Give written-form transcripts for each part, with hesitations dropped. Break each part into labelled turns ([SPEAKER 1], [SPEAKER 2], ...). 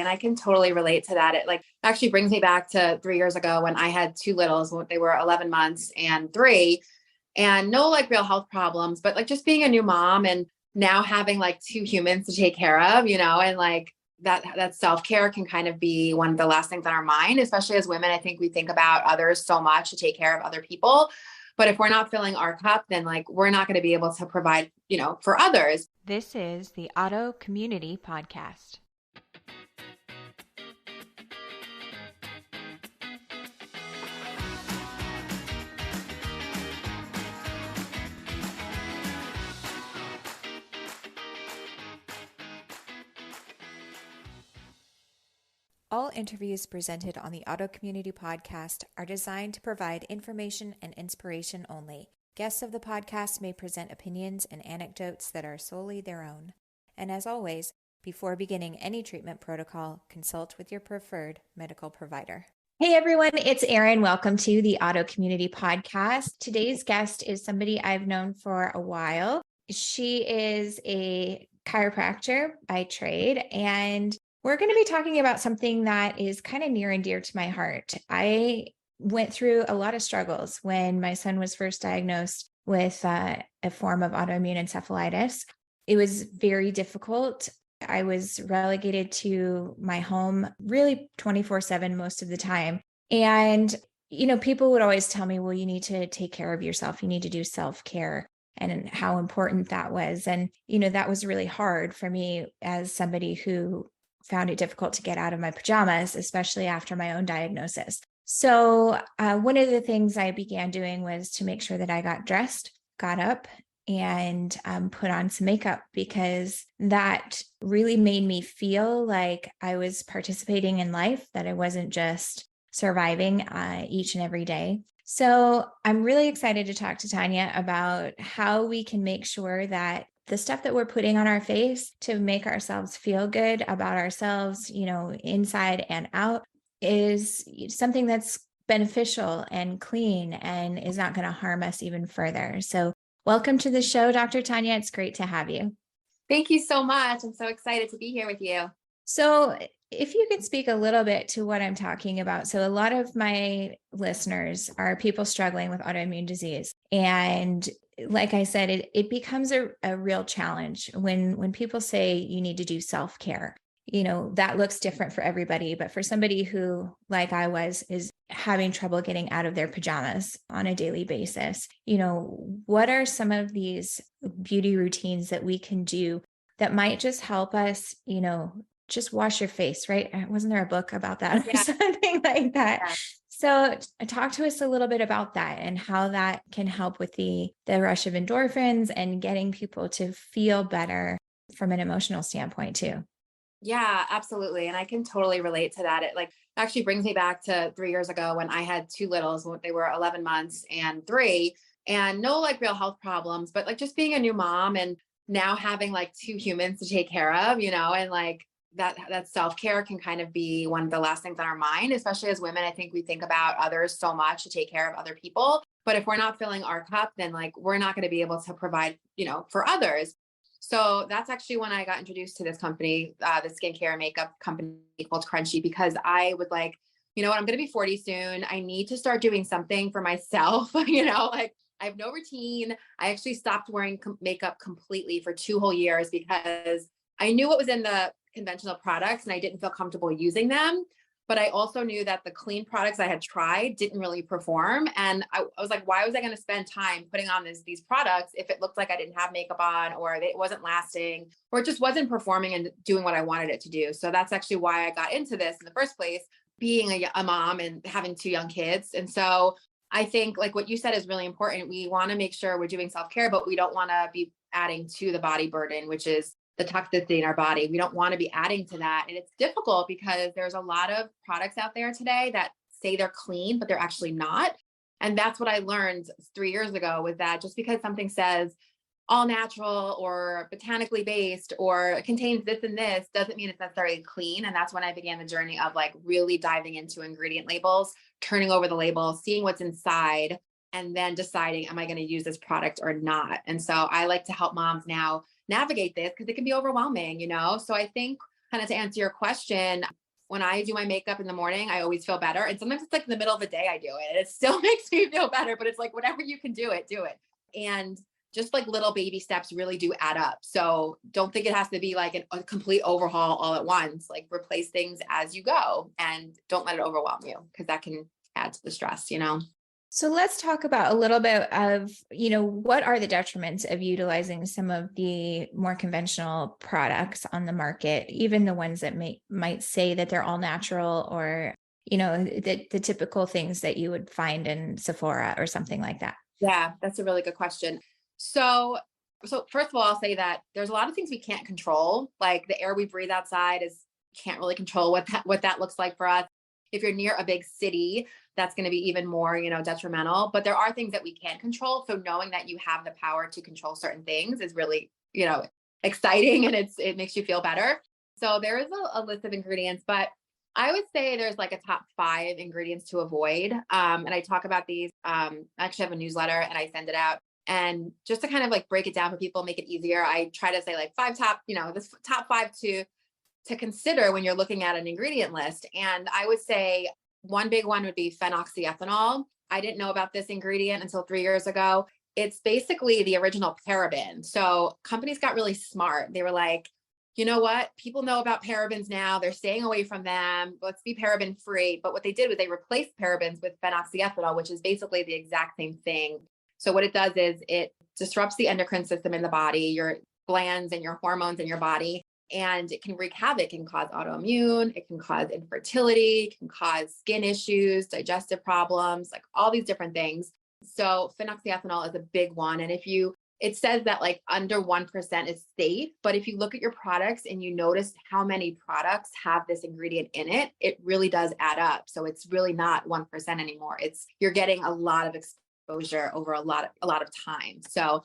[SPEAKER 1] And I can totally relate to that. It like actually brings me back to 3 years ago when I had two littles. They were 11 months and 3, and no like real health problems, but like just being a new mom and now having like two humans to take care of, and like that self-care can kind of be one of the last things on our mind, especially as women. I think we think about others so much to take care of other people. But if we're not filling our cup, then like we're not going to be able to provide, for others.
[SPEAKER 2] This is the Auto Community Podcast. All interviews presented on the Auto Community Podcast are designed to provide information and inspiration only. Guests of the podcast may present opinions and anecdotes that are solely their own. And as always, before beginning any treatment protocol, consult with your preferred medical provider. Hey everyone, it's Erin. Welcome to the Auto Community Podcast. Today's guest is somebody I've known for a while. She is a chiropractor by trade, and we're going to be talking about something that is kind of near and dear to my heart. I went through a lot of struggles when my son was first diagnosed with a form of autoimmune encephalitis. It was very difficult. I was relegated to my home really 24/7 most of the time. And, people would always tell me, well, you need to take care of yourself. You need to do self-care, and how important that was. And, that was really hard for me as somebody who found it difficult to get out of my pajamas, especially after my own diagnosis. So one of the things I began doing was to make sure that I got dressed, got up, and put on some makeup, because that really made me feel like I was participating in life, that I wasn't just surviving each and every day. So I'm really excited to talk to Tania about how we can make sure that the stuff that we're putting on our face to make ourselves feel good about ourselves, inside and out, is something that's beneficial and clean and is not going to harm us even further. So welcome to the show, Dr. Tania. It's great to have you.
[SPEAKER 1] Thank you so much. I'm so excited to be here with you.
[SPEAKER 2] So if you could speak a little bit to what I'm talking about. So a lot of my listeners are people struggling with autoimmune disease. And like I said, it becomes a real challenge when people say you need to do self-care. That looks different for everybody, but for somebody who, like I was, is having trouble getting out of their pajamas on a daily basis, what are some of these beauty routines that we can do that might just help us, just wash your face, right? Wasn't there a book about that or something like that? Yeah. So talk to us a little bit about that and how that can help with the rush of endorphins and getting people to feel better from an emotional standpoint too.
[SPEAKER 1] Yeah, absolutely. And I can totally relate to that. It like actually brings me back to 3 years ago when I had two littles. They were 11 months and 3, and no like real health problems, but like just being a new mom and now having like two humans to take care of, and like that self-care can kind of be one of the last things on our mind, especially as women. I think we think about others so much to take care of other people. But if we're not filling our cup, then like we're not going to be able to provide, for others. So that's actually when I got introduced to this company, the skincare and makeup company called Crunchy, because I was like, I'm going to be 40 soon. I need to start doing something for myself. Like I have no routine. I actually stopped wearing makeup completely for 2 whole years because I knew what was in the conventional products and I didn't feel comfortable using them. But I also knew that the clean products I had tried didn't really perform. And I was like, why was I going to spend time putting on these products if it looked like I didn't have makeup on, or it wasn't lasting, or it just wasn't performing and doing what I wanted it to do? So that's actually why I got into this in the first place, being a mom and having 2 young kids. And so I think like what you said is really important. We want to make sure we're doing self-care, but we don't want to be adding to the body burden, which is the toxicity in our body. We don't want to be adding to that. And it's difficult because there's a lot of products out there today that say they're clean, but they're actually not. And that's what I learned 3 years ago, was that just because something says all natural or botanically based or contains this and this doesn't mean it's necessarily clean. And that's when I began the journey of like really diving into ingredient labels, turning over the label, seeing what's inside, and then deciding, am I going to use this product or not? And so I like to help moms now navigate this because it can be overwhelming, So I think kind of to answer your question, when I do my makeup in the morning, I always feel better. And sometimes it's like in the middle of the day I do it, and it still makes me feel better, but it's like, whatever you can do it, do it. And just like little baby steps really do add up. So don't think it has to be like a complete overhaul all at once. Like, replace things as you go and don't let it overwhelm you, because that can add to the stress, you know?
[SPEAKER 2] So let's talk about a little bit of, what are the detriments of utilizing some of the more conventional products on the market, even the ones that might say that they're all natural, or, the typical things that you would find in Sephora or something like that.
[SPEAKER 1] Yeah, that's a really good question. So, first of all, I'll say that there's a lot of things we can't control. Like the air we breathe outside can't really control what that looks like for us. If you're near a big city, that's going to be even more, detrimental. But there are things that we can control. So knowing that you have the power to control certain things is really, exciting, and it makes you feel better. So there is a list of ingredients, but I would say there's like a top 5 ingredients to avoid. And I talk about these. I actually have a newsletter and I send it out. And just to kind of like break it down for people, make it easier, I try to say like 5 top, this top 5 to consider when you're looking at an ingredient list. And I would say one big one would be phenoxyethanol. I didn't know about this ingredient until 3 years ago. It's basically the original paraben. So companies got really smart. They were like, you know what? People know about parabens now. They're staying away from them. Let's be paraben free. But what they did was they replaced parabens with phenoxyethanol, which is basically the exact same thing. So what it does is it disrupts the endocrine system in the body, your glands and your hormones in your body, and it can wreak havoc. It can cause autoimmune, it can cause infertility, it can cause skin issues, digestive problems, like all these different things. So phenoxyethanol is a big one. And it says that like under 1% is safe, but if you look at your products and you notice how many products have this ingredient in it, it really does add up. So it's really not 1% anymore. You're getting a lot of exposure over a lot of time. So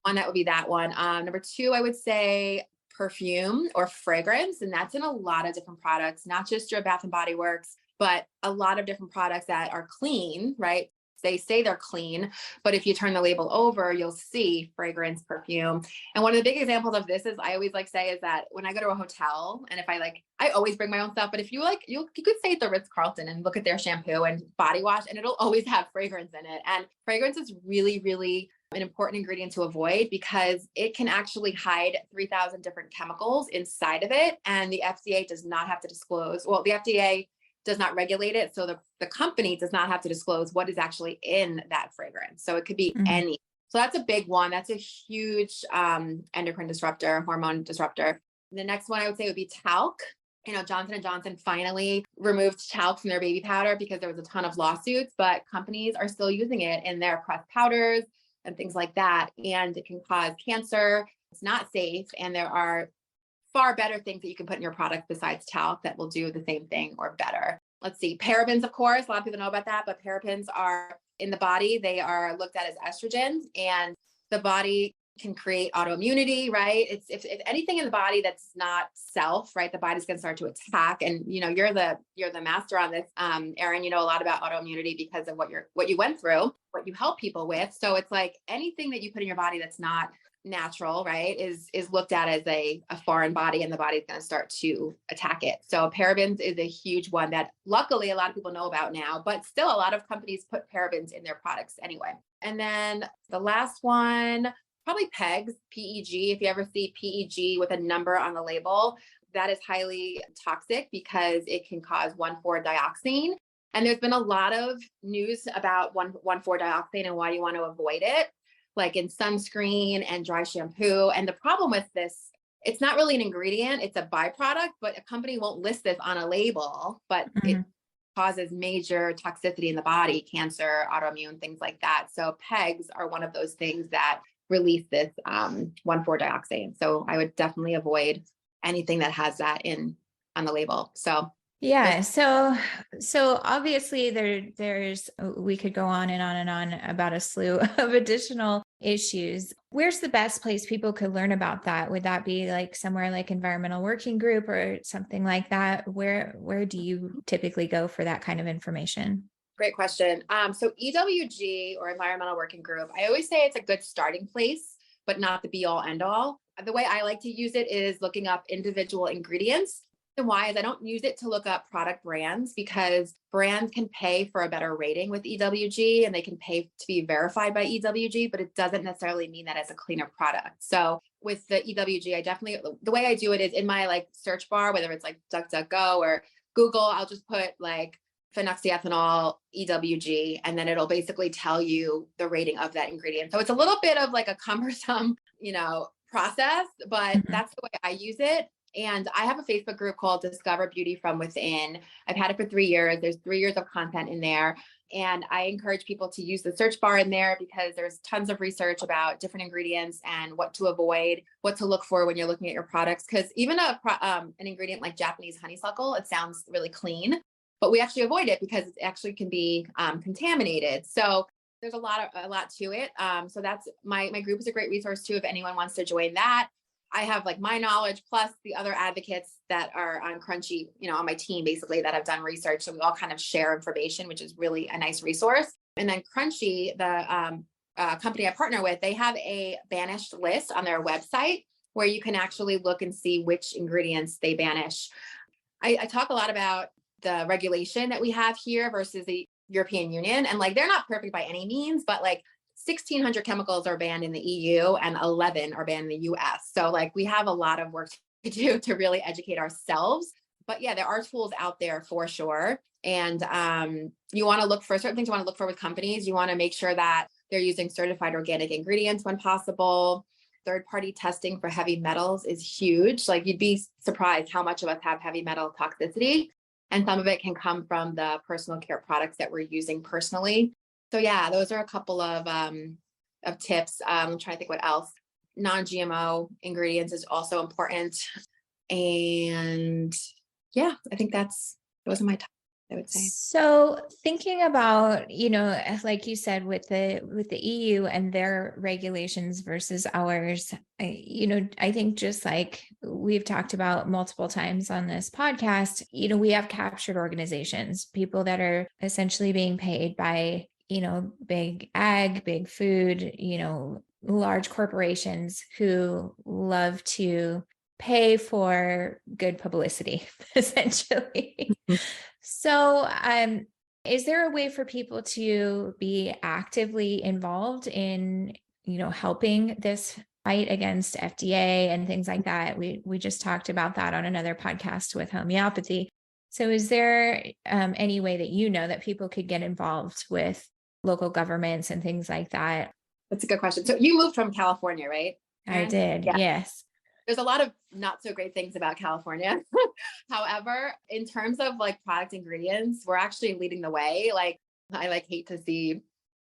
[SPEAKER 1] one, that would be that one. Number 2, I would say perfume or fragrance. And that's in a lot of different products, not just your Bath and Body Works, but a lot of different products that are clean, right? They say they're clean, but if you turn the label over, you'll see fragrance, perfume. And one of the big examples of this is I always say is that when I go to a hotel, and if I always bring my own stuff, but if you could stay at the Ritz-Carlton and look at their shampoo and body wash, and it'll always have fragrance in it. And fragrance is really, really an important ingredient to avoid, because it can actually hide 3,000 different chemicals inside of it. And the FDA does not have to disclose. Well, the FDA does not regulate it. So the company does not have to disclose what is actually in that fragrance. So it could be any. So that's a big one. That's a huge endocrine disruptor, hormone disruptor. The next one I would say would be talc. Johnson & Johnson finally removed talc from their baby powder because there was a ton of lawsuits, but companies are still using it in their pressed powders and things like that. And it can cause cancer. It's not safe. And there are far better things that you can put in your product besides talc that will do the same thing or better. Let's see, parabens, of course, a lot of people know about that, but parabens are in the body. They are looked at as estrogens, and the body can create autoimmunity, right? If anything in the body that's not self, right, the body's going to start to attack. And you're the master on this, Erin. You know a lot about autoimmunity because of what you went through, what you help people with. So it's like anything that you put in your body that's not natural, right, is looked at as a foreign body, and the body's going to start to attack it. So parabens is a huge one that luckily a lot of people know about now, but still a lot of companies put parabens in their products anyway. And then the last one, probably PEGs, PEG. If you ever see PEG with a number on the label, that is highly toxic because it can cause 1,4-dioxane. And there's been a lot of news about 1,4-dioxane and why you want to avoid it, like in sunscreen and dry shampoo. And the problem with this, it's not really an ingredient, it's a byproduct, but a company won't list this on a label, but it causes major toxicity in the body, cancer, autoimmune, things like that. So PEGs are one of those things that release this 1,4-dioxane. So I would definitely avoid anything that has that on the label. So
[SPEAKER 2] yeah. So obviously there's, we could go on and on and on about a slew of additional issues. Where's the best place people could learn about that? Would that be like somewhere like Environmental Working Group or something like that? Where do you typically go for that kind of information?
[SPEAKER 1] Great question. So EWG, or Environmental Working Group, I always say it's a good starting place, but not the be all end all. The way I like to use it is looking up individual ingredients. And why is I don't use it to look up product brands, because brands can pay for a better rating with EWG and they can pay to be verified by EWG, but it doesn't necessarily mean that it's a cleaner product. So with the EWG, I definitely, the way I do it is in my like search bar, whether it's like DuckDuckGo or Google, I'll just put like phenoxyethanol EWG, and then it'll basically tell you the rating of that ingredient. So it's a little bit of like a cumbersome, process, but that's the way I use it. And I have a Facebook group called Discover Beauty from Within. I've had it for 3 years. There's 3 years of content in there. And I encourage people to use the search bar in there, because there's tons of research about different ingredients and what to avoid, what to look for when you're looking at your products. Because even an ingredient like Japanese honeysuckle, it sounds really clean, but we actually avoid it because it actually can be contaminated. So there's a lot to it. So that's my group is a great resource too, if anyone wants to join that. I have like my knowledge plus the other advocates that are on Crunchy, on my team, basically, that have done research. So we all kind of share information, which is really a nice resource. And then Crunchy, the company I partner with, they have a banished list on their website where you can actually look and see which ingredients they banish. I talk a lot about the regulation that we have here versus the European Union. And like, they're not perfect by any means, but like 1,600 chemicals are banned in the EU and 11 are banned in the US. So like we have a lot of work to do to really educate ourselves. But yeah, there are tools out there for sure. And you want to look for certain things you want to look for with companies. You want to make sure that they're using certified organic ingredients when possible. Third-party testing for heavy metals is huge. Like you'd be surprised how much of us have heavy metal toxicity. And some of it can come from the personal care products that we're using personally. So yeah, those are a couple of tips. I'm trying to think what else. Non-GMO ingredients is also important. And yeah, I think those are my top, I would say.
[SPEAKER 2] So thinking about, like you said, with the EU and their regulations versus ours, I think just like we've talked about multiple times on this podcast, we have captured organizations, people that are essentially being paid by big ag, big food, large corporations who love to pay for good publicity, essentially. So, is there a way for people to be actively involved in, helping this fight against FDA and things like that? We just talked about that on another podcast with homeopathy. So is there any way that that people could get involved with local governments and things like that?
[SPEAKER 1] That's a good question. So you moved from California, right?
[SPEAKER 2] I did. Yeah. Yes.
[SPEAKER 1] There's a lot of not so great things about California. However, in terms of like product ingredients, we're actually leading the way. Like I hate to see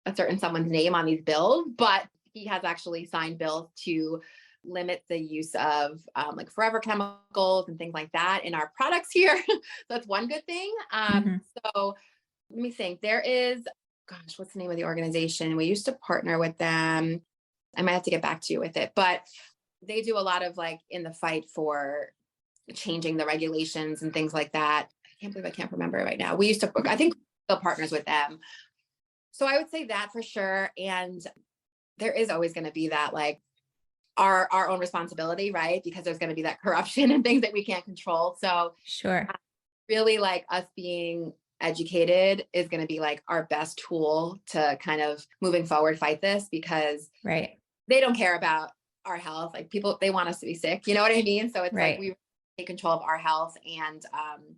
[SPEAKER 1] a certain someone's name on these bills, but he has actually signed bills to limit the use of like forever chemicals and things like that in our products here. So that's one good thing. So let me think. There is, gosh, what's the name of the organization? We used to partner with them. I might have to get back to you with it, but they do a lot of like in the fight for changing the regulations and things like that. I can't believe I can't remember it right now. We used to, I think we're still partners with them. So I would say that for sure. And there is always going to be that like our own responsibility, right? Because there's going to be that corruption and things that we can't control. So
[SPEAKER 2] sure.
[SPEAKER 1] Really like us being educated is going to be like our best tool to kind of moving forward, fight this, because
[SPEAKER 2] right.
[SPEAKER 1] They don't care about our health. Like people, they want us to be sick. You know what I mean? So it's right. Like we take control of our health and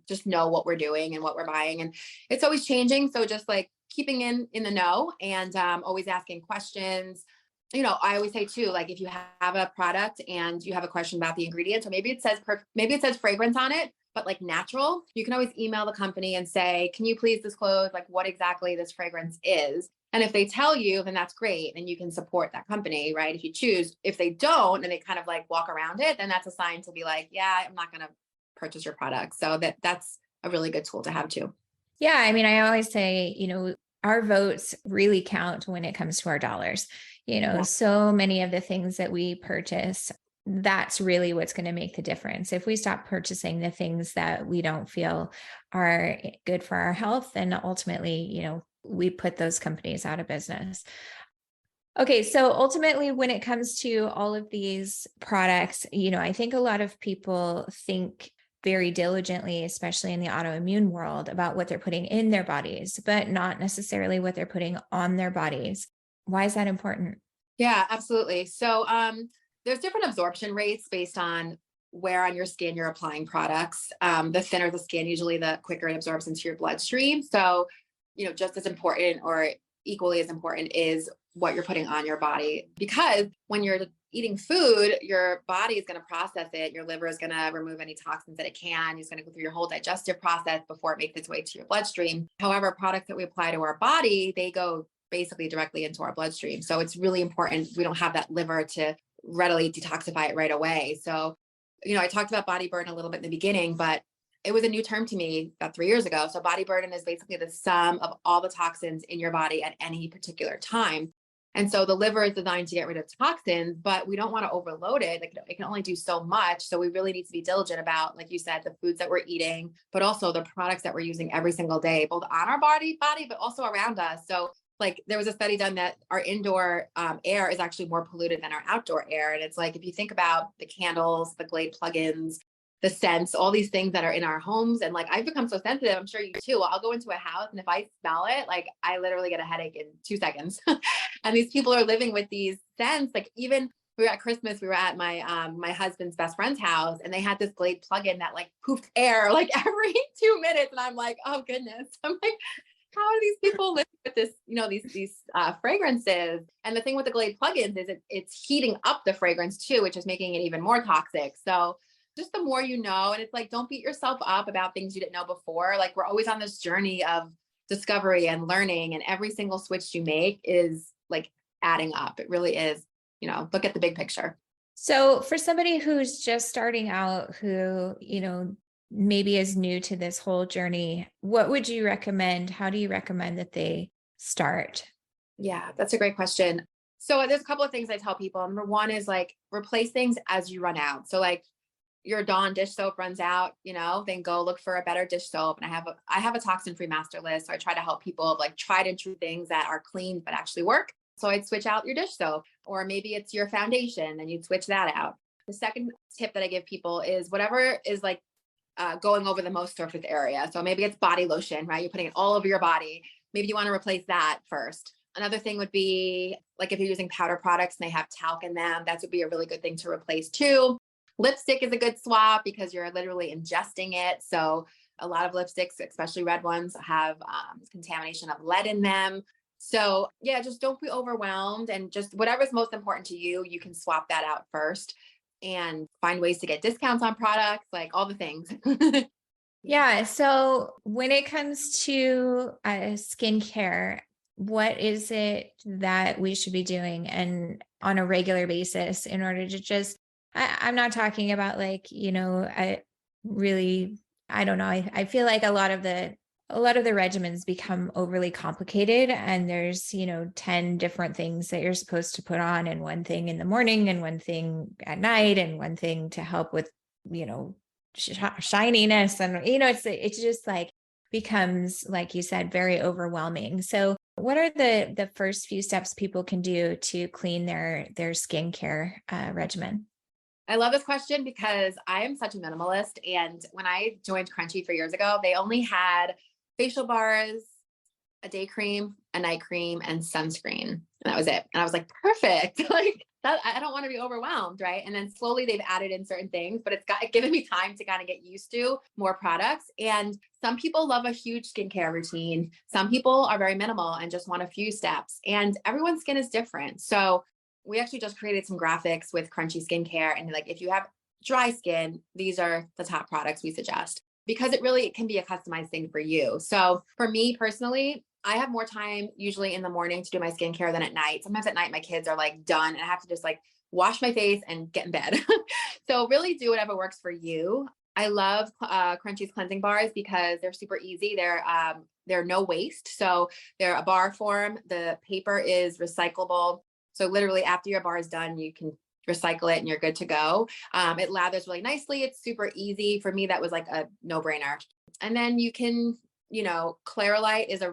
[SPEAKER 1] just know what we're doing and what we're buying. And it's always changing. So just like keeping in the know and always asking questions. I always say too, like if you have a product and you have a question about the ingredients, or maybe it says fragrance on it, but like natural, you can always email the company and say, can you please disclose like what exactly this fragrance is? And if they tell you, then that's great. And you can support that company, right? If you choose. If they don't, and they kind of like walk around it, then that's a sign to be like, yeah, I'm not going to purchase your product. So that's a really good tool to have too.
[SPEAKER 2] Yeah. I mean, I always say, our votes really count when it comes to our dollars. So many of the things that we purchase, that's really what's going to make the difference. If we stop purchasing the things that we don't feel are good for our health, then ultimately, we put those companies out of business. Okay, so ultimately, when it comes to all of these products, I think a lot of people think very diligently, especially in the autoimmune world, about what they're putting in their bodies, but not necessarily what they're putting on their bodies. Why is that important?
[SPEAKER 1] Yeah, absolutely. So there's different absorption rates based on where on your skin you're applying products. The thinner the skin, usually the quicker it absorbs into your bloodstream. So, just as important or equally as important is what you're putting on your body, because when you're eating food, your body is going to process it. Your liver is going to remove any toxins that it can. It's going to go through your whole digestive process before it makes its way to your bloodstream. However, products that we apply to our body, they go basically directly into our bloodstream. So it's really important we don't have that liver to readily detoxify it right away. So, I talked about body burden a little bit in the beginning, but it was a new term to me about 3 years ago. So body burden is basically the sum of all the toxins in your body at any particular time. And so the liver is designed to get rid of toxins, but we don't want to overload it. Like it can only do so much. So we really need to be diligent about, like you said, the foods that we're eating, but also the products that we're using every single day, both on our body, but also around us. So like there was a study done that our indoor air is actually more polluted than our outdoor air. And it's like, if you think about the candles, the Glade plugins, the scents, all these things that are in our homes. And like, I've become so sensitive. I'm sure you too. I'll go into a house and if I smell it, like I literally get a headache in 2 seconds. And these people are living with these scents. Like even we were at Christmas, we were at my husband's best friend's house and they had this Glade plug-in that like poofed air like every 2 minutes. And I'm like, oh goodness. I'm like, how are these people living with this, these fragrances? And the thing with the Glade plugins is it's heating up the fragrance too, which is making it even more toxic. So just the more you know, and it's like, don't beat yourself up about things you didn't know before. Like we're always on this journey of discovery and learning, and every single switch you make is like adding up. It really is, look at the big picture.
[SPEAKER 2] So for somebody who's just starting out, who, maybe is new to this whole journey, what would you recommend? How do you recommend that they start?
[SPEAKER 1] Yeah, that's a great question. So there's a couple of things I tell people. Number one is like replace things as you run out. So like your Dawn dish soap runs out, then go look for a better dish soap. And I have a toxin-free master list. So I try to help people like tried and true things that are clean but actually work. So I'd switch out your dish soap, or maybe it's your foundation and you'd switch that out. The second tip that I give people is whatever is like going over the most surface area. So maybe it's body lotion, right? You're putting it all over your body. Maybe you want to replace that first. Another thing would be like if you're using powder products and they have talc in them, that would be a really good thing to replace too. Lipstick is a good swap because you're literally ingesting it. So a lot of lipsticks, especially red ones, have contamination of lead in them. So yeah, just don't be overwhelmed, and just whatever's most important to you, you can swap that out first and find ways to get discounts on products, like all the things.
[SPEAKER 2] Yeah. So when it comes to skincare, what is it that we should be doing and on a regular basis in order to just, I'm not talking about like, I really, I don't know. I feel like a lot of the regimens become overly complicated, and there's, 10 different things that you're supposed to put on, and one thing in the morning and one thing at night and one thing to help with, shininess. And, it's just like becomes, like you said, very overwhelming. So what are the first few steps people can do to clean their skincare regimen?
[SPEAKER 1] I love this question because I am such a minimalist. And when I joined Crunchy 3 years ago, they only had facial bars, a day cream, a night cream, and sunscreen. And that was it. And I was like, perfect. Like that, I don't want to be overwhelmed. Right. And then slowly they've added in certain things, but it's given me time to kind of get used to more products. And some people love a huge skincare routine. Some people are very minimal and just want a few steps, and everyone's skin is different. So we actually just created some graphics with Crunchy skincare. And like, if you have dry skin, these are the top products we suggest, because it can be a customized thing for you. So for me personally, I have more time usually in the morning to do my skincare than at night. Sometimes at night, my kids are like done and I have to just like wash my face and get in bed. So really do whatever works for you. I love Crunchy's cleansing bars because they're super easy. They're no waste. So they're a bar form. The paper is recyclable. So literally after your bar is done, you can recycle it and you're good to go. It lathers really nicely. It's super easy. For me, that was like a no-brainer. And then you can Clairolite is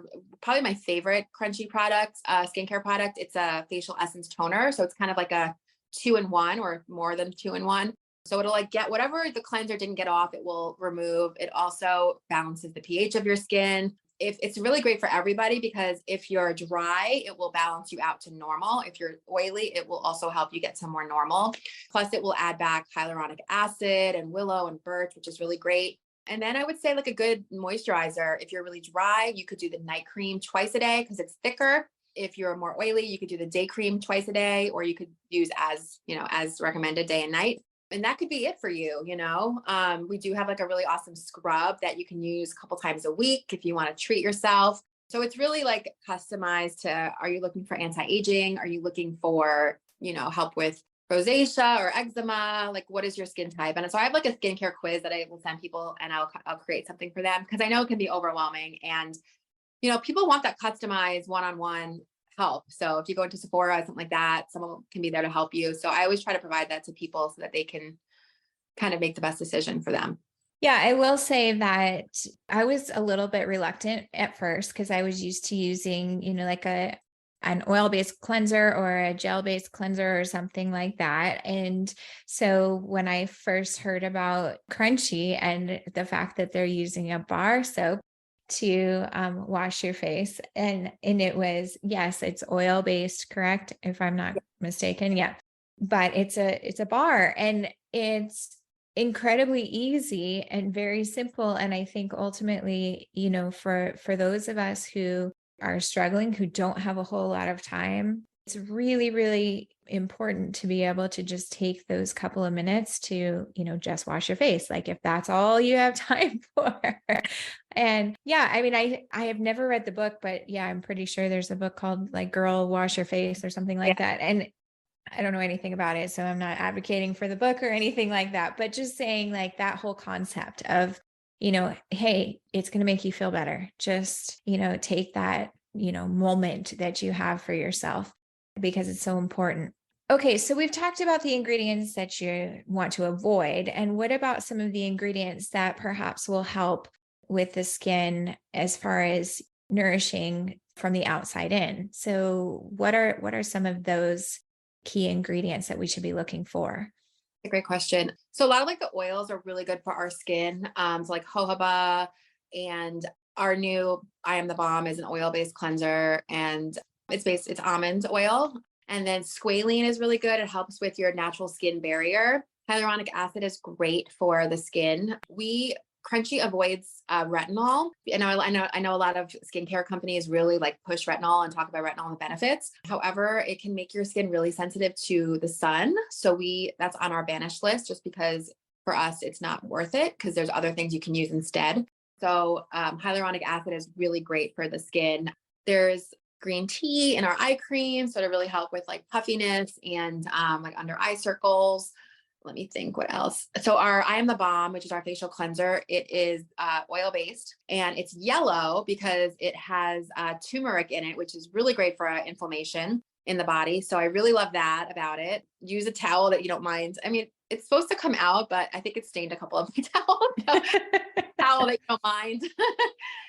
[SPEAKER 1] probably my favorite crunchy product, skincare product. It's a facial essence toner. So it's kind of like a 2-in-1 or more than 2-in-1. So it'll like get whatever the cleanser didn't get off, it will remove. It also balances the pH of your skin. If it's really great for everybody, because if you're dry, it will balance you out to normal. If you're oily, it will also help you get some more normal. Plus it will add back hyaluronic acid and willow and birch, which is really great. And then I would say like a good moisturizer. If you're really dry, you could do the night cream twice a day because it's thicker. If you're more oily, you could do the day cream twice a day, or you could use as recommended day and night. And that could be it for you. We do have like a really awesome scrub that you can use a couple times a week if you want to treat yourself. So it's really like customized to, are you looking for anti-aging? Are you looking for, help with rosacea or eczema? Like, what is your skin type? And so I have like a skincare quiz that I will send people, and I'll create something for them, because I know it can be overwhelming. And, people want that customized one-on-one help. So if you go into Sephora, something like that, someone can be there to help you. So I always try to provide that to people so that they can kind of make the best decision for them.
[SPEAKER 2] Yeah, I will say that I was a little bit reluctant at first because I was used to using, like an oil-based cleanser or a gel-based cleanser or something like that. And so when I first heard about Crunchy and the fact that they're using a bar soap to wash your face, and it was, yes, it's oil-based, correct? If I'm not mistaken. Yeah. But it's a bar, and it's incredibly easy and very simple. And I think ultimately, for those of us who are struggling, who don't have a whole lot of time, it's really, really important to be able to just take those couple of minutes to, just wash your face. Like if that's all you have time for. And yeah, I mean, I have never read the book, but yeah, I'm pretty sure there's a book called like Girl Wash Your Face or something like that. And I don't know anything about it, so I'm not advocating for the book or anything like that, but just saying like that whole concept of, hey, it's going to make you feel better. Just, take that, moment that you have for yourself, because it's so important. Okay, so we've talked about the ingredients that you want to avoid. And what about some of the ingredients that perhaps will help with the skin as far as nourishing from the outside in? So what are some of those key ingredients that we should be looking for?
[SPEAKER 1] A great question. So a lot of like the oils are really good for our skin. So like jojoba, and our new I Am the Balm is an oil-based cleanser, and it's almond oil. And then squalene is really good. It helps with your natural skin barrier. Hyaluronic acid is great for the skin. Crunchy avoids retinol. And I know a lot of skincare companies really like push retinol and talk about retinol and the benefits. However, it can make your skin really sensitive to the sun. So that's on our banished list, just because for us, it's not worth it, because there's other things you can use instead. So hyaluronic acid is really great for the skin. There's green tea in our eye cream, so to really help with like puffiness and like under eye circles. Let me think what else. So our I Am the Balm, which is our facial cleanser, it is oil-based, and it's yellow because it has turmeric in it, which is really great for inflammation in the body. So I really love that about it. Use a towel that you don't mind. I mean, it's supposed to come out, but I think it's stained a couple of my towels. So, towel that you don't mind.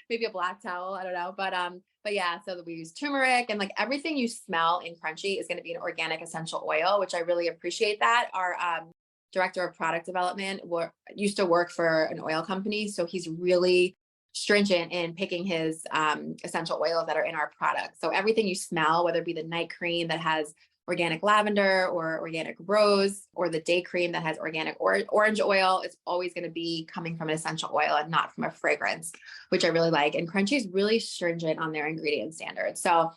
[SPEAKER 1] Maybe a black towel. I don't know. But yeah, so we use turmeric, and like everything you smell in Crunchy is going to be an organic essential oil, which I really appreciate that. Our director of product development used to work for an oil company. So he's really stringent in picking his essential oils that are in our product. So everything you smell, whether it be the night cream that has organic lavender or organic rose, or the day cream that has organic orange oil, it's always going to be coming from an essential oil and not from a fragrance, which I really like. And Crunchy is really stringent on their ingredient standards. So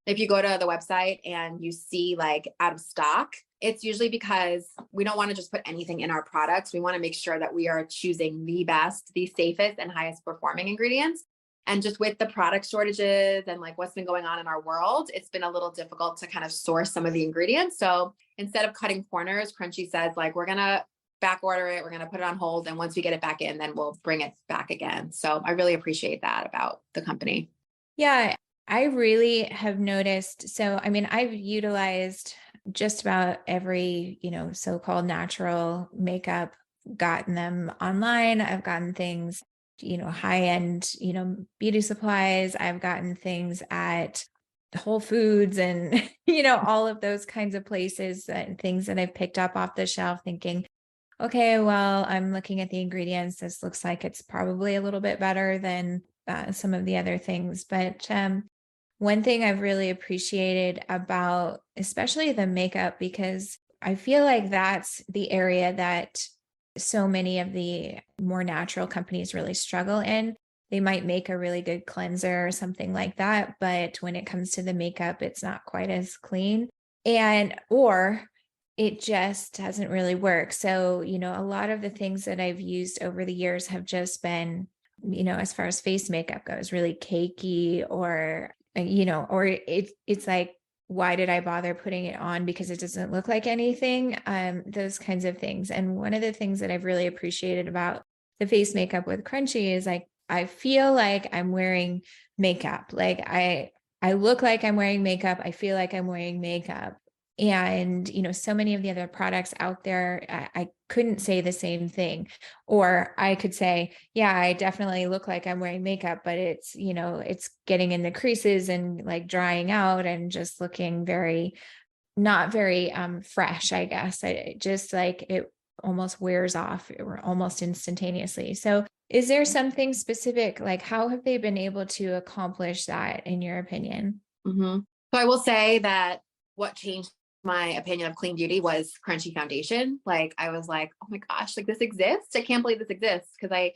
[SPEAKER 1] if you go to the website and you see like out of stock, it's usually because we don't want to just put anything in our products. We want to make sure that we are choosing the best, the safest, and highest performing ingredients. And just with the product shortages and like what's been going on in our world, it's been a little difficult to kind of source some of the ingredients. So instead of cutting corners, Crunchy says like, we're going to back order it. We're going to put it on hold. And once we get it back in, then we'll bring it back again. So I really appreciate that about the company.
[SPEAKER 2] Yeah, I really have noticed. So, I mean, I've utilized just about every, so-called natural makeup, gotten them online. I've gotten things high-end, beauty supplies. I've gotten things at Whole Foods and, all of those kinds of places and things that I've picked up off the shelf thinking, okay, well, I'm looking at the ingredients. This looks like it's probably a little bit better than some of the other things. But one thing I've really appreciated about, especially the makeup, because I feel like that's the area that so many of the more natural companies really struggle in. They might make a really good cleanser or something like that, but when it comes to the makeup, it's not quite as clean or it just doesn't really work. So, a lot of the things that I've used over the years have just been, as far as face makeup goes, really cakey or it's like, why did I bother putting it on because it doesn't look like anything? Those kinds of things. And one of the things that I've really appreciated about the face makeup with Crunchy is like, I feel like I'm wearing makeup. Like I look like I'm wearing makeup. I feel like I'm wearing makeup. And, so many of the other products out there, I couldn't say the same thing. Or I could say, yeah, I definitely look like I'm wearing makeup, but it's, it's getting in the creases and like drying out and just looking not very fresh, I guess. I just like it almost wears off or almost instantaneously. So is there something specific, like how have they been able to accomplish that in your opinion?
[SPEAKER 1] So I will say that what changed my opinion of clean beauty was Crunchy foundation. Like I was like, oh my gosh, like this exists. I can't believe this exists. Cause I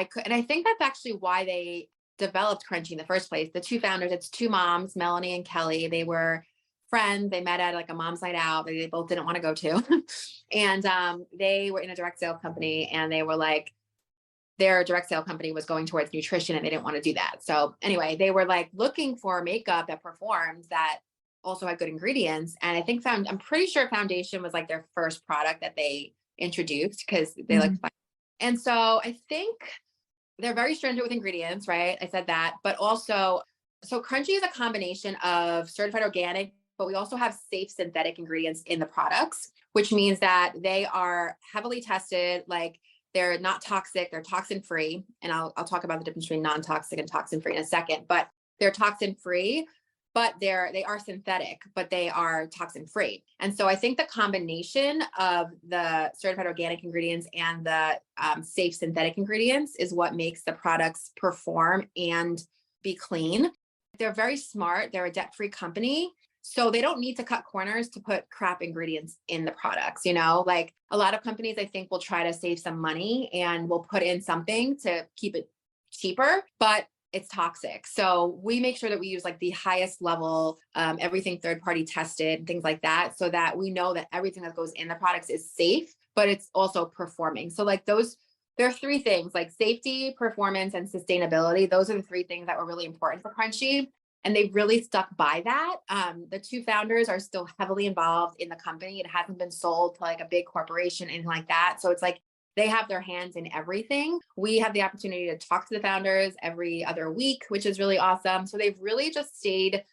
[SPEAKER 1] could, and I think that's actually why they developed Crunchy in the first place. The two founders, it's two moms, Melanie and Kelly. They were friends. They met at like a mom's night out that they both didn't want to go to. And they were in a direct sale company and they were like, their direct sale company was going towards nutrition and they didn't want to do that. So anyway, they were like looking for makeup that performed that also had good ingredients. And I think I'm pretty sure foundation was like their first product that they introduced because they like, and so I think they're very stringent with ingredients, right? I said that, but also, so Crunchy is a combination of certified organic, but we also have safe synthetic ingredients in the products, which means that they are heavily tested. Like they're not toxic, they're toxin free. And I'll talk about the difference between non-toxic and toxin free in a second, but they're toxin free, but they are synthetic, but they are toxin free. And so I think the combination of the certified organic ingredients and the safe synthetic ingredients is what makes the products perform and be clean. They're very smart. They're a debt-free company. So they don't need to cut corners to put crap ingredients in the products. Like a lot of companies, I think will try to save some money and will put in something to keep it cheaper, but it's toxic. So we make sure that we use like the highest level, everything third-party tested, things like that, so that we know that everything that goes in the products is safe, but it's also performing. So like there are three things like safety, performance, and sustainability. Those are the three things that were really important for Crunchy. And they've really stuck by that. The two founders are still heavily involved in the company. It hasn't been sold to like a big corporation, anything like that. So it's like they have their hands in everything. We have the opportunity to talk to the founders every other week, which is really awesome. So they've really just stayed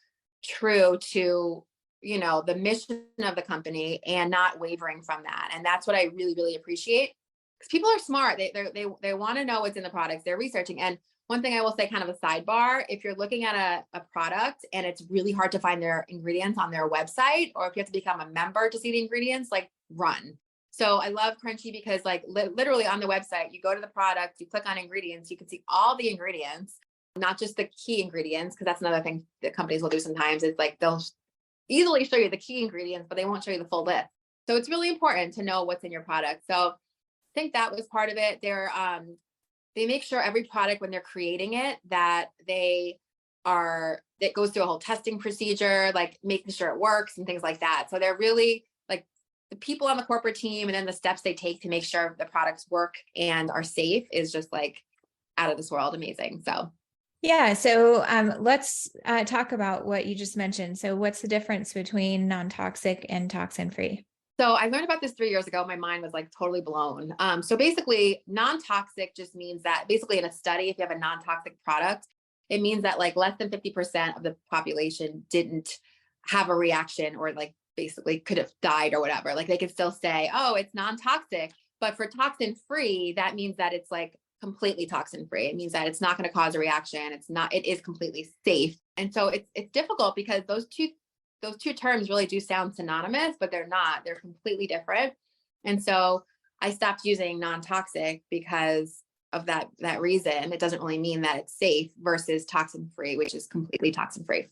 [SPEAKER 1] true to, the mission of the company and not wavering from that. And that's what I really, really appreciate. Because people are smart. They want to know what's in the products. They're researching. And one thing I will say, kind of a sidebar, if you're looking at a product and it's really hard to find their ingredients on their website, or if you have to become a member to see the ingredients, like run. So I love Crunchy because like literally on the website, you go to the product, you click on ingredients, you can see all the ingredients, not just the key ingredients, because that's another thing that companies will do sometimes. It's like they'll easily show you the key ingredients, but they won't show you the full list. So it's really important to know what's in your product. So I think that was part of it. They make sure every product when they're creating it that it goes through a whole testing procedure, like making sure it works and things like that. So they're really like the people on the corporate team, and then the steps they take to make sure the products work and are safe is just like out of this world amazing. So
[SPEAKER 2] yeah. So let's talk about what you just mentioned. So what's the difference between non-toxic and toxin-free?
[SPEAKER 1] So I learned about this 3 years ago. My mind was like totally blown. So basically non-toxic just means that basically in a study, if you have a non-toxic product, it means that like less than 50% of the population didn't have a reaction or like basically could have died or whatever. Like they could still say, oh, it's non-toxic. But for toxin free, that means that it's like completely toxin free. It means that it's not going to cause a reaction. It is completely safe. And so it's difficult because those two terms really do sound synonymous, but they're not. They're completely different. And so I stopped using non-toxic because of that reason. It doesn't really mean that it's safe versus toxin free, which is completely toxin free.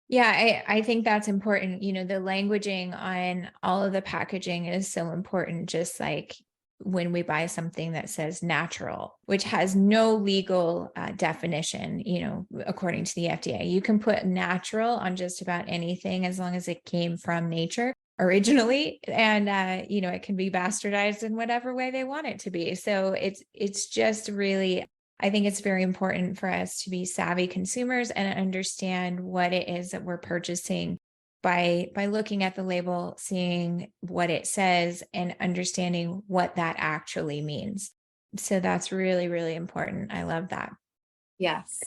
[SPEAKER 2] Yeah, I think that's important. You know, the languaging on all of the packaging is so important, just like when we buy something that says natural, which has no legal definition, you know, according to the FDA. You can put natural on just about anything as long as it came from nature originally. And, you know, it can be bastardized in whatever way they want it to be. So it's just really, I think it's very important for us to be savvy consumers and understand what it is that we're purchasing by looking at the label, seeing what it says, and understanding what that actually means. So that's really, really important. I love that.
[SPEAKER 1] Yes.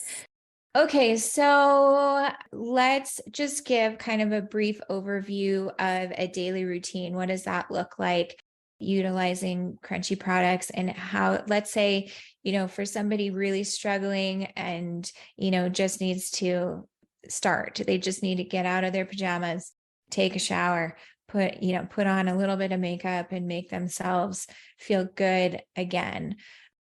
[SPEAKER 2] Okay, so let's just give kind of a brief overview of a daily routine. What does that look like utilizing crunchy products, and how, let's say, you know, for somebody really struggling and, you know, just needs to start, they just need to get out of their pajamas, take a shower, put on a little bit of makeup and make themselves feel good again.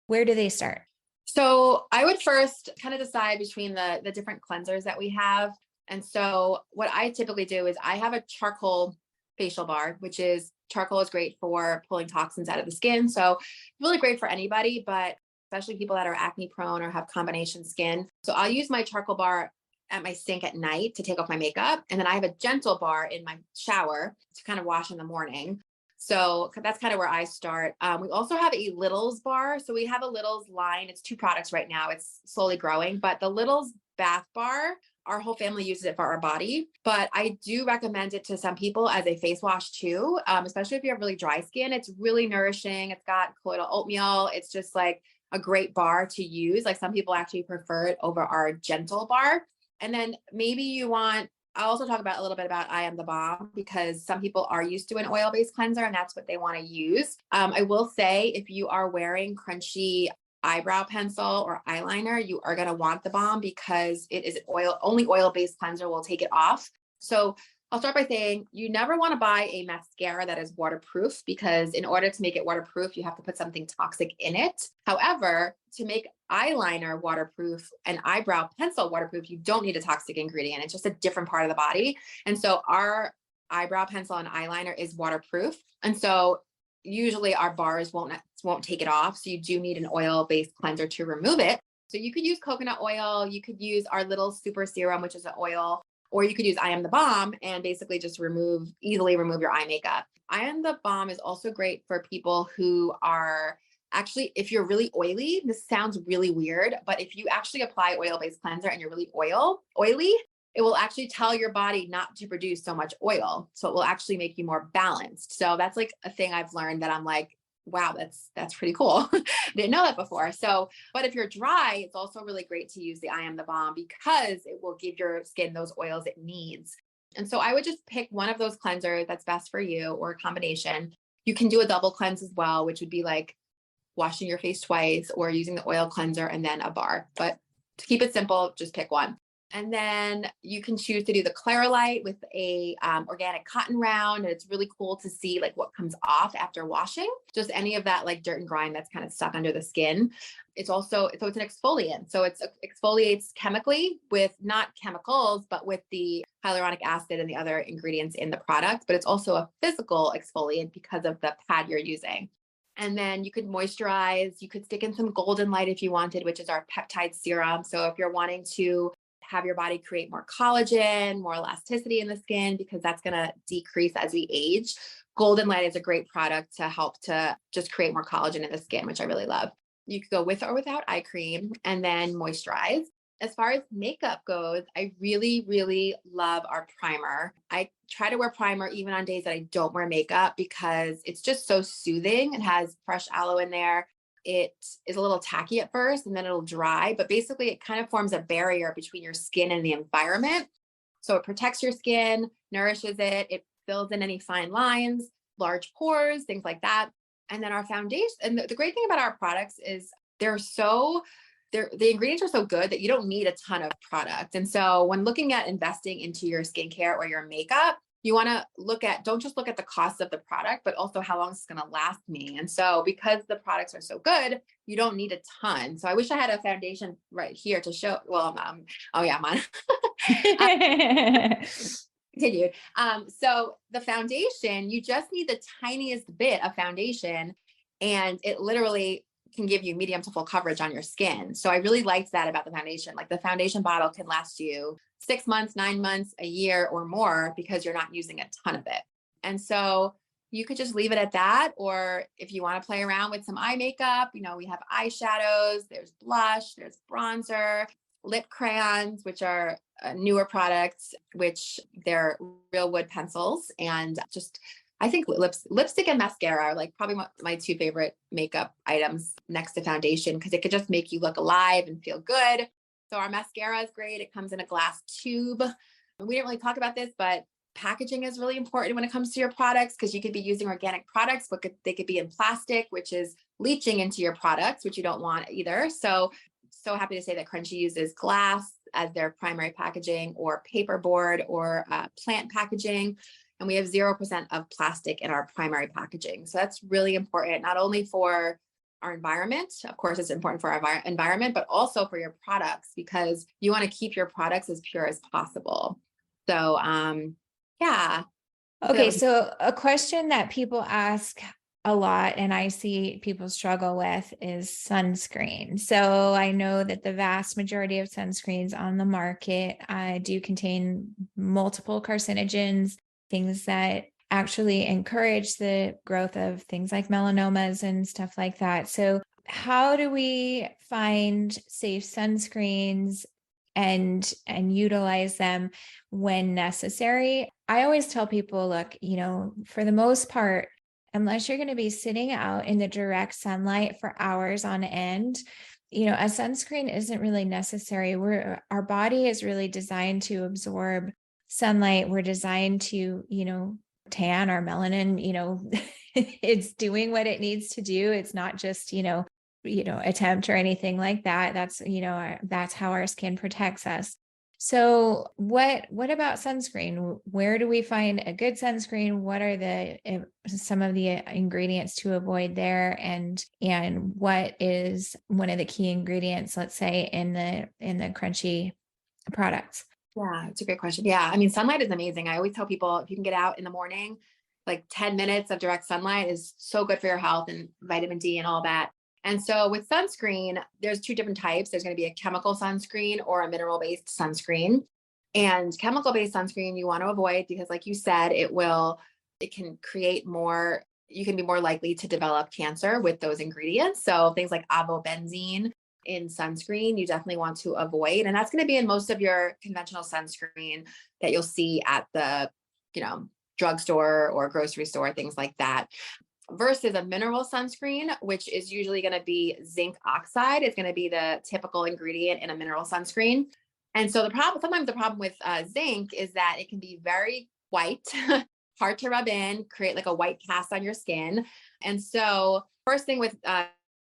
[SPEAKER 2] Where do they start?
[SPEAKER 1] So I would first kind of decide between the different cleansers that we have. And so what I typically do is I have a charcoal facial bar, which is charcoal is great for pulling toxins out of the skin. So really great for anybody, but especially people that are acne prone or have combination skin. So I'll use my charcoal bar at my sink at night to take off my makeup. And then I have a gentle bar in my shower to kind of wash in the morning. So that's kind of where I start. We also have a Littles bar. So we have a Littles line. It's 2 products right now. It's slowly growing, but the Littles bath bar, our whole family uses it for our body, but I do recommend it to some people as a face wash too, especially if you have really dry skin. It's really nourishing. It's got colloidal oatmeal. It's just like a great bar to use. Like some people actually prefer it over our gentle bar. And then maybe I'll also talk about a little bit about I Am the Bomb, because some people are used to an oil-based cleanser and that's what they want to use. I will say if you are wearing crunchy eyebrow pencil or eyeliner, you are going to want the balm because it is only oil-based cleanser will take it off. So I'll start by saying you never want to buy a mascara that is waterproof, because in order to make it waterproof, you have to put something toxic in it. However, to make eyeliner waterproof and eyebrow pencil waterproof, you don't need a toxic ingredient. It's just a different part of the body. And so our eyebrow pencil and eyeliner is waterproof. And so usually our bars won't take it off. So you do need an oil-based cleanser to remove it. So you could use coconut oil. You could use our little super serum, which is an oil, or you could use I Am the Balm and basically just easily remove your eye makeup. I Am the Balm is also great for people who are actually, if you're really oily. This sounds really weird, but if you actually apply oil-based cleanser and you're really oily, it will actually tell your body not to produce so much oil. So it will actually make you more balanced. So that's like a thing I've learned that I'm like, wow, that's pretty cool. Didn't know that before. So, but if you're dry, it's also really great to use the I Am the Balm because it will give your skin those oils it needs. And so I would just pick one of those cleansers that's best for you, or a combination. You can do a double cleanse as well, which would be like washing your face twice or using the oil cleanser and then a bar. But to keep it simple, just pick one. And then you can choose to do the Clairolite with a organic cotton round. And it's really cool to see like what comes off after washing, just any of that like dirt and grime that's kind of stuck under the skin. It's an exfoliant. So it exfoliates chemically with not chemicals, but with the hyaluronic acid and the other ingredients in the product. But it's also a physical exfoliant because of the pad you're using. And then you could moisturize. You could stick in some Golden Light if you wanted, which is our peptide serum. So if you're wanting to have your body create more collagen, more elasticity in the skin, because that's going to decrease as we age, Golden Light is a great product to help to just create more collagen in the skin, which I really love. You could go with or without eye cream and then moisturize. As far as makeup goes, I really, really love our primer. I try to wear primer even on days that I don't wear makeup because it's just so soothing. It has fresh aloe in there. It is a little tacky at first and then it'll dry, but basically it kind of forms a barrier between your skin and the environment. So it protects your skin, nourishes it, it fills in any fine lines, large pores, things like that. And then our foundation, and the great thing about our products is the ingredients are so good that you don't need a ton of product. And so when looking at investing into your skincare or your makeup, you want to don't just look at the cost of the product, but also how long it's going to last me. And so because the products are so good, you don't need a ton. So I wish I had a foundation right here to show. Well, oh yeah, I'm on. Continued. So the foundation, you just need the tiniest bit of foundation, and it literally can give you medium to full coverage on your skin. So I really liked that about the foundation. Like the foundation bottle can last you 6 months, 9 months, a year or more because you're not using a ton of it. And so you could just leave it at that. Or if you want to play around with some eye makeup, we have eyeshadows, there's blush, there's bronzer, lip crayons, which are newer products, which they're real wood pencils. And I think lipstick and mascara are like probably my two favorite makeup items next to foundation, because it could just make you look alive and feel good. So our mascara is great. It comes in a glass tube. We didn't really talk about this, but packaging is really important when it comes to your products, because you could be using organic products, but they could be in plastic, which is leaching into your products, which you don't want either. So happy to say that Crunchy uses glass as their primary packaging, or paperboard, or plant packaging. And we have 0% of plastic in our primary packaging. So that's really important, not only for our environment. Of course, it's important for our environment, but also for your products, because you want to keep your products as pure as possible. So, yeah.
[SPEAKER 2] Okay. So a question that people ask a lot, and I see people struggle with, is sunscreen. So I know that the vast majority of sunscreens on the market do contain multiple carcinogens, things that actually encourage the growth of things like melanomas and stuff like that. So how do we find safe sunscreens and utilize them when necessary? I always tell people, look, for the most part, unless you're going to be sitting out in the direct sunlight for hours on end, a sunscreen isn't really necessary. Our body is really designed to absorb sunlight. We're designed to, tan our melanin, it's doing what it needs to do. It's not just, attempt or anything like that. That's how our skin protects us. So what about sunscreen? Where do we find a good sunscreen? What are some of the ingredients to avoid there? And what is one of the key ingredients, let's say, in the Crunchy products?
[SPEAKER 1] Yeah, it's a great question. Yeah. I mean, sunlight is amazing. I always tell people, if you can get out in the morning, like 10 minutes of direct sunlight is so good for your health, and vitamin D and all that. And so with sunscreen, there's two different types. There's going to be a chemical sunscreen or a mineral-based sunscreen. And chemical-based sunscreen you want to avoid, because like you said, you can be more likely to develop cancer with those ingredients. So things like avobenzene in sunscreen, you definitely want to avoid. And that's going to be in most of your conventional sunscreen that you'll see at the, drugstore or grocery store, things like that. Versus a mineral sunscreen, which is usually going to be zinc oxide. It's going to be the typical ingredient in a mineral sunscreen. And so sometimes the problem with zinc is that it can be very white, hard to rub in, create like a white cast on your skin. And so first thing with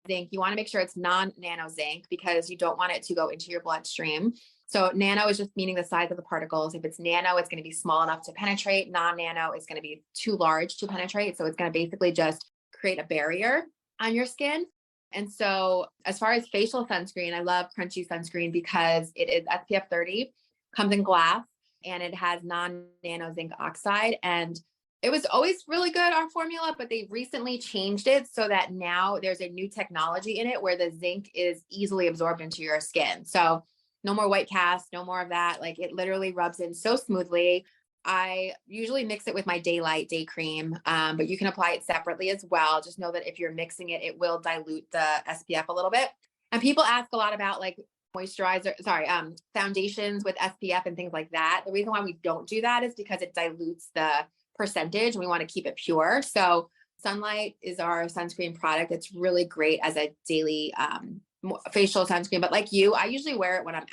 [SPEAKER 1] zinc, you want to make sure it's non-nano zinc, because you don't want it to go into your bloodstream. So nano is just meaning the size of the particles. If it's nano, it's going to be small enough to penetrate. Non-nano is going to be too large to penetrate. So it's going to basically just create a barrier on your skin. And so as far as facial sunscreen, I love Crunchy sunscreen because it is SPF 30, comes in glass, and it has non-nano zinc oxide. And it was always really good, our formula, but they recently changed it so that now there's a new technology in it where the zinc is easily absorbed into your skin. So no more white cast, no more of that. Like it literally rubs in so smoothly. I usually mix it with my Daylight day cream, but you can apply it separately as well. Just know that if you're mixing it, it will dilute the SPF a little bit. And people ask a lot about like foundations with SPF and things like that. The reason why we don't do that is because it dilutes the percentage, and we want to keep it pure. So Sunlight is our sunscreen product. It's really great as a daily facial sunscreen. But like you, I usually wear it when I'm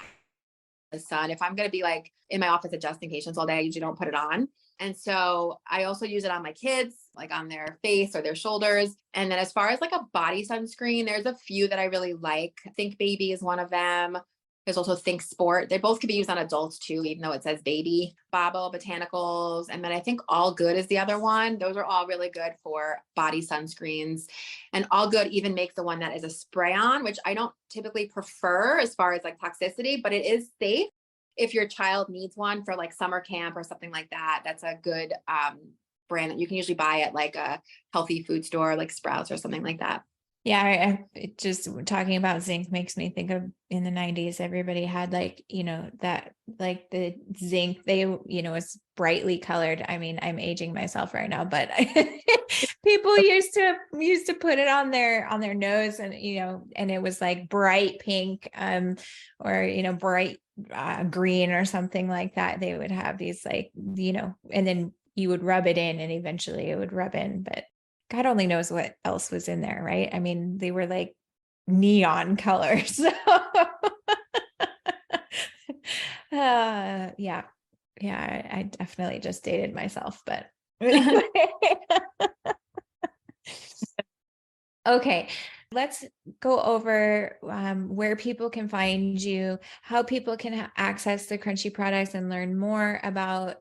[SPEAKER 1] the sun. If I'm going to be like in my office adjusting patients all day, I usually don't put it on. And so I also use it on my kids, like on their face or their shoulders. And then as far as like a body sunscreen, there's a few that I really like. Think Baby is one of them. There's also Think Sport. They both can be used on adults too, even though it says baby. Babo Botanicals. And then I think All Good is the other one. Those are all really good for body sunscreens. And All Good even makes the one that is a spray on, which I don't typically prefer as far as like toxicity, but it is safe if your child needs one for like summer camp or something like that. That's a good brand that you can usually buy at like a healthy food store, like Sprouts or something like that.
[SPEAKER 2] Yeah, just talking about zinc makes me think of in the 90s, everybody had like, that like the zinc, they, was brightly colored. I mean, I'm aging myself right now, but people used to put it on their nose and, and it was like bright pink, or, bright green or something like that. They would have these like, and then you would rub it in and eventually it would rub in, but God only knows what else was in there, right? I mean, they were like neon colors. So yeah. I definitely just dated myself, but anyway. Okay, let's go over where people can find you, how people can access the Crunchy products and learn more about,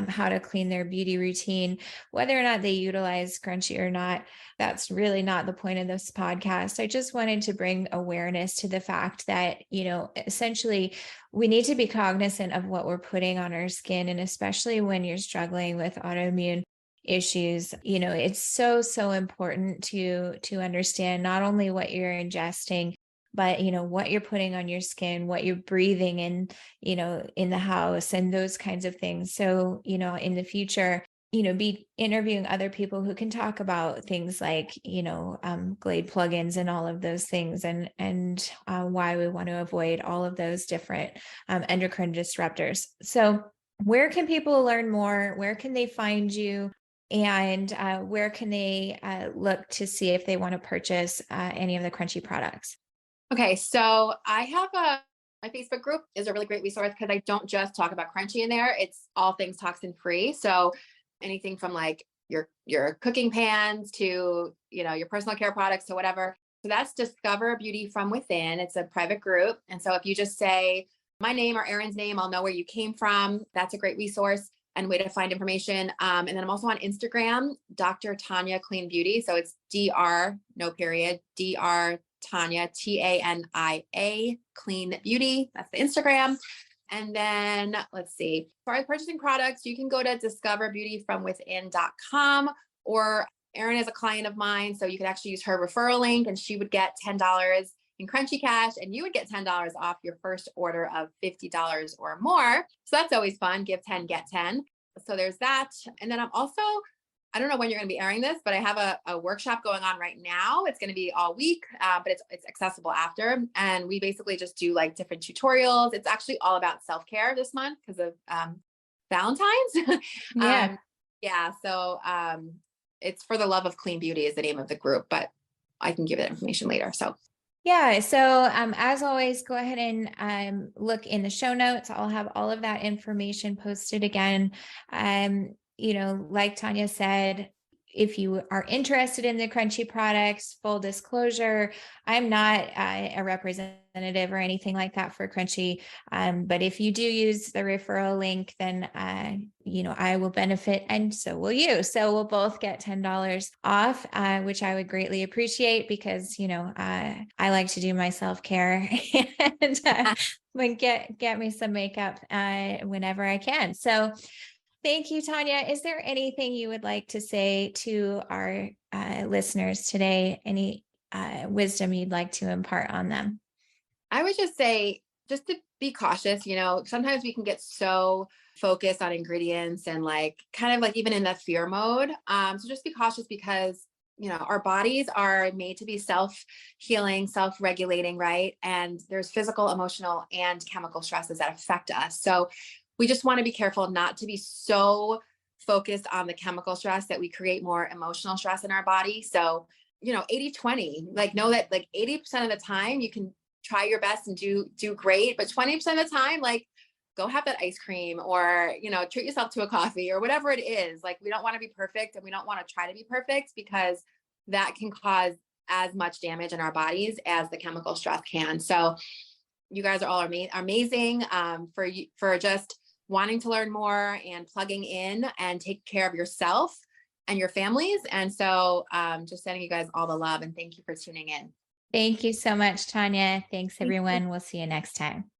[SPEAKER 2] how to clean their beauty routine, whether or not they utilize Crunchy or not. That's really not the point of this podcast. I just wanted to bring awareness to the fact that, essentially we need to be cognizant of what we're putting on our skin. And especially when you're struggling with autoimmune issues, it's so important to understand not only what you're ingesting, but what you're putting on your skin, what you're breathing in, in the house and those kinds of things. So, in the future, be interviewing other people who can talk about things like, Glade plugins and all of those things and why we want to avoid all of those different endocrine disruptors. So where can people learn more? Where can they find you? And where can they look to see if they want to purchase any of the Crunchy products?
[SPEAKER 1] Okay, so I have my Facebook group is a really great resource because I don't just talk about Crunchy in there. It's all things toxin free. So anything from like your cooking pans to, your personal care products to whatever. So that's Discover Beauty from Within. It's a private group. And so if you just say my name or Erin's name, I'll know where you came from. That's a great resource and way to find information. And then I'm also on Instagram, Dr. Tania Clean Beauty. So it's DR, no period, DR Tania, TANIA Clean Beauty. That's the Instagram. And then let's see, as far as purchasing products, you can go to discoverbeautyfromwithin.com, or Erin is a client of mine. So you could actually use her referral link and she would get $10 in Crunchy Cash, and you would get $10 off your first order of $50 or more. So that's always fun. Give 10, get 10. So there's that. And then I'm also, I don't know when you're going to be airing this, but I have a workshop going on right now. It's going to be all week, but it's accessible after. And we basically just do like different tutorials. It's actually all about self-care this month because of Valentine's.
[SPEAKER 2] Yeah.
[SPEAKER 1] Yeah. So it's For the Love of Clean Beauty is the name of the group, but I can give that information later. So
[SPEAKER 2] yeah. So as always, go ahead and look in the show notes. I'll have all of that information posted again. Like Tania said, if you are interested in the Crunchy products, full disclosure, I'm not a representative or anything like that for Crunchy. But if you do use the referral link, then, I will benefit and so will you. So we'll both get $10 off, which I would greatly appreciate because, I like to do my self-care and get me some makeup whenever I can. So thank you, Tania. Is there anything you would like to say to our listeners today? Any wisdom you'd like to impart on them?
[SPEAKER 1] I would just say, just to be cautious, sometimes we can get so focused on ingredients and like, kind of like even in that fear mode. So just be cautious because, our bodies are made to be self-healing, self-regulating, right? And there's physical, emotional, and chemical stresses that affect us. So we just want to be careful not to be so focused on the chemical stress that we create more emotional stress in our body. So, 80-20, like know that like 80% of the time you can try your best and do great. But 20% of the time, like, go have that ice cream or, treat yourself to a coffee or whatever it is. Like, we don't want to be perfect and we don't want to try to be perfect, because that can cause as much damage in our bodies as the chemical stress can. So you guys are all amazing for just wanting to learn more and plugging in and take care of yourself and your families. And so just sending you guys all the love, and thank you for tuning in.
[SPEAKER 2] Thank you so much, Tania. Thanks,
[SPEAKER 1] Thank you.
[SPEAKER 2] everyone. We'll see you next time.